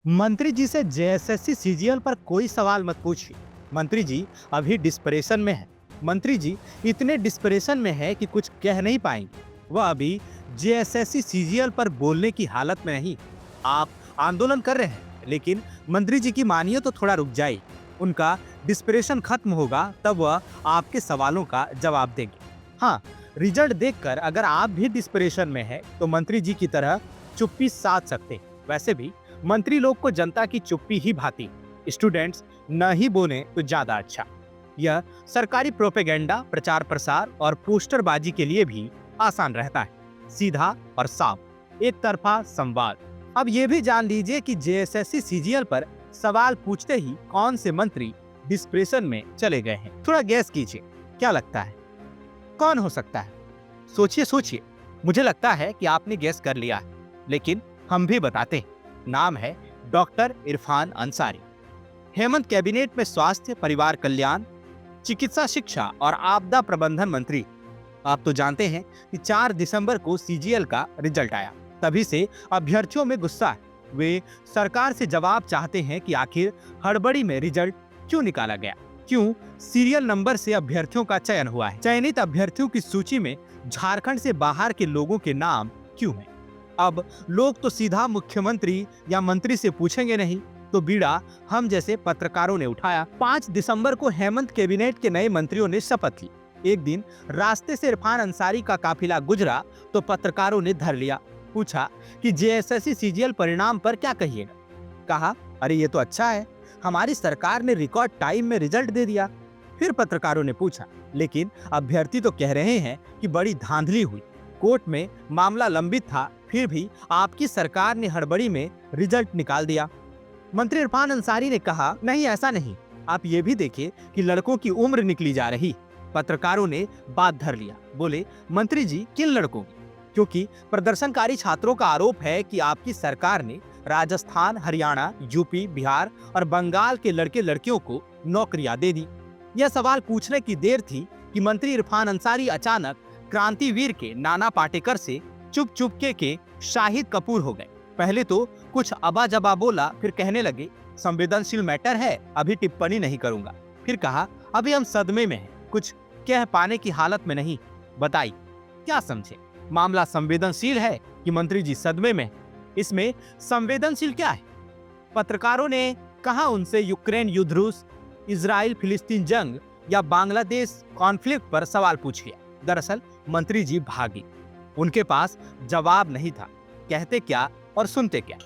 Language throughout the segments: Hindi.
मंत्री जी से जेएसएससी सीजीएल पर कोई सवाल मत पूछिए। मंत्री जी अभी डिस्परेशन में है। मंत्री जी इतने डिस्परेशन में है कि कुछ कह नहीं पाएंगे। वह अभी जेएसएससी सीजीएल पर बोलने की हालत में नहीं। आप आंदोलन कर रहे हैं, लेकिन मंत्री जी की मानिए तो थोड़ा रुक जाइए। उनका डिस्परेशन खत्म होगा तब वह आपके सवालों का जवाब देंगे। हाँ, रिजल्ट देखकर अगर आप भी डिस्परेशन में है तो मंत्री जी की तरह चुप्पी साध सकते हैं। वैसे भी मंत्री लोग को जनता की चुप्पी ही भाती। स्टूडेंट्स न ही बोले तो ज्यादा अच्छा। यह सरकारी प्रोपेगेंडा, प्रचार प्रसार और पोस्टरबाजी के लिए भी आसान रहता है। सीधा और साफ, एक तरफा संवाद। अब ये भी जान लीजिए कि जेएसएससी सीजीएल पर सवाल पूछते ही कौन से मंत्री डिस्प्रेशन में चले गए हैं। थोड़ा गैस कीजिए, क्या लगता है कौन हो सकता है? सोचिए सोचिए। मुझे लगता है कि आपने गैस कर लिया है, लेकिन हम भी बताते हैं। नाम है डॉक्टर इरफान अंसारी। हेमंत कैबिनेट में स्वास्थ्य, परिवार कल्याण, चिकित्सा, शिक्षा और आपदा प्रबंधन मंत्री। आप तो जानते हैं कि 4 दिसंबर को सीजीएल का रिजल्ट आया। तभी से अभ्यर्थियों में गुस्सा है। वे सरकार से जवाब चाहते हैं कि आखिर हड़बड़ी में रिजल्ट क्यों निकाला गया, क्यों सीरियल नंबर से अभ्यर्थियों का चयन हुआ है, चयनित अभ्यर्थियों की सूची में झारखंड से बाहर के लोगों के नाम क्यों हैं। अब लोग तो सीधा मुख्यमंत्री या मंत्री से पूछेंगे नहीं, तो बीड़ा हम जैसे पत्रकारों ने उठाया। 5 दिसंबर को हेमंत कैबिनेट के नए मंत्रियों ने शपथ ली। एक दिन रास्ते से इरफान अंसारी का काफिला गुजरा तो पत्रकारों ने धर लिया। पूछा कि जेएसएससी सीजीएल परिणाम पर क्या कहिएगा। कहा, अरे ये तो अच्छा है, हमारी सरकार ने रिकॉर्ड टाइम में रिजल्ट दे दिया। फिर पत्रकारों ने पूछा, लेकिन अभ्यर्थी तो कह रहे हैं कि बड़ी धांधली हुई, कोर्ट में मामला लंबित था, फिर भी आपकी सरकार ने हड़बड़ी में रिजल्ट निकाल दिया। मंत्री इरफान अंसारी ने कहा, नहीं ऐसा नहीं, आप ये भी देखिए कि लड़कों की उम्र निकली जा रही। पत्रकारों ने बात धर लिया। बोले, मंत्री जी किन लड़कों की? क्योंकि प्रदर्शनकारी छात्रों का आरोप है कि आपकी सरकार ने राजस्थान, हरियाणा, यूपी, बिहार और बंगाल के लड़के लड़कियों को नौकरियां दे दी। यह सवाल पूछने की देर थी कि मंत्री इरफान अंसारी अचानक क्रांतिवीर के नाना पाटेकर से चुप चुपके के शाहिद कपूर हो गए। पहले तो कुछ अबा जबा बोला, फिर कहने लगे संवेदनशील मैटर है, अभी टिप्पणी नहीं करूंगा। फिर कहा, अभी हम सदमे में हैं, कुछ कह पाने की हालत में नहीं। बताइए क्या समझे, मामला संवेदनशील है कि मंत्री जी सदमे में? इसमें संवेदनशील क्या है? पत्रकारों ने कहा उनसे यूक्रेन युद्ध, रूस इजराइल फिलिस्तीन जंग या बांग्लादेश कॉन्फ्लिक्ट पर सवाल पूछिए। दरअसल मंत्री जी भागी, उनके पास जवाब नहीं था। कहते क्या और सुनते क्या।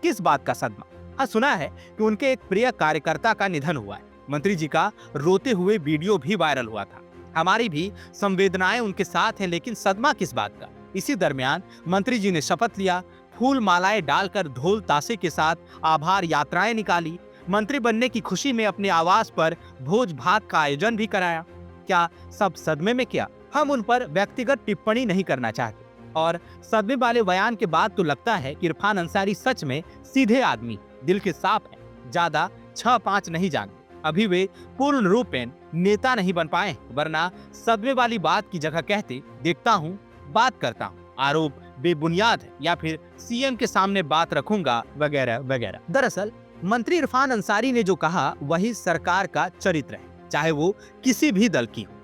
किस बात का सदमा? हाँ, सुना है कि उनके एक प्रिय कार्यकर्ता का निधन हुआ है। मंत्री जी का रोते हुए वीडियो भी वायरल हुआ था। हमारी भी संवेदनाएं उनके साथ हैं, लेकिन सदमा किस बात का? इसी दरमियान मंत्री जी ने शपथ लिया, फूल मालाएं डालकर ढोल ताशे के साथ आभार यात्राएं निकाली। मंत्री बनने की खुशी में अपने आवास पर भोज भात का आयोजन भी कराया। क्या सब सदमे में? क्या हम उन पर व्यक्तिगत टिप्पणी नहीं करना चाहते। और सदमे वाले बयान के बाद तो लगता है कि इरफान अंसारी सच में सीधे आदमी, दिल के साफ हैं, ज्यादा 6-5 नहीं जानते। अभी वे पूर्ण रूपेण नेता नहीं बन पाए, वरना सदमे वाली बात की जगह कहते, देखता हूँ, बात करता हूँ, आरोप बेबुनियाद है, या फिर सीएम के सामने बात रखूंगा, वगैरह वगैरह। दरअसल मंत्री इरफान अंसारी ने जो कहा वही सरकार का चरित्र है, चाहे वो किसी भी दल की हो।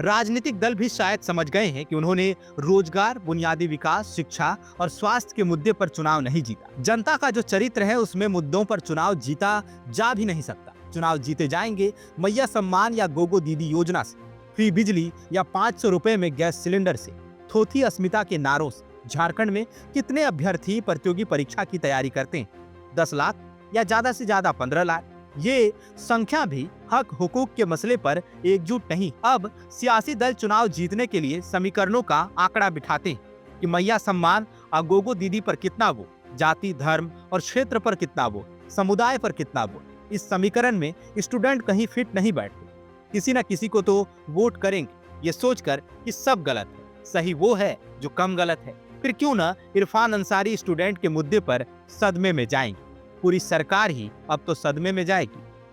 राजनीतिक दल भी शायद समझ गए हैं कि उन्होंने रोजगार, बुनियादी विकास, शिक्षा और स्वास्थ्य के मुद्दे पर चुनाव नहीं जीता। जनता का जो चरित्र है उसमें मुद्दों पर चुनाव जीता जा भी नहीं सकता। चुनाव जीते जाएंगे मैया सम्मान या गोगो दीदी योजना से, फ्री बिजली या 500 रुपए में गैस सिलेंडर से, थोथी अस्मिता के नारों से। झारखंड में कितने अभ्यर्थी प्रतियोगी परीक्षा की तैयारी करते हैं? 10 लाख या ज्यादा से ज्यादा 15 लाख। ये संख्या भी हक हुकूक के मसले पर एकजुट नहीं। अब सियासी दल चुनाव जीतने के लिए समीकरणों का आंकड़ा बिठाते हैं कि मैया सम्मान और गोगो दीदी पर कितना वोट, जाति, धर्म और क्षेत्र पर कितना वोट, समुदाय पर कितना वोट। इस समीकरण में स्टूडेंट कहीं फिट नहीं बैठते। किसी न किसी को तो वोट करेंगे, ये सोचकर कि सब गलत है, सही वो है जो कम गलत है। फिर क्यों ना इरफान अंसारी स्टूडेंट के मुद्दे पर सदमे में जाएंगे। पूरी सरकार ही अब तो सदमे में जाएगी।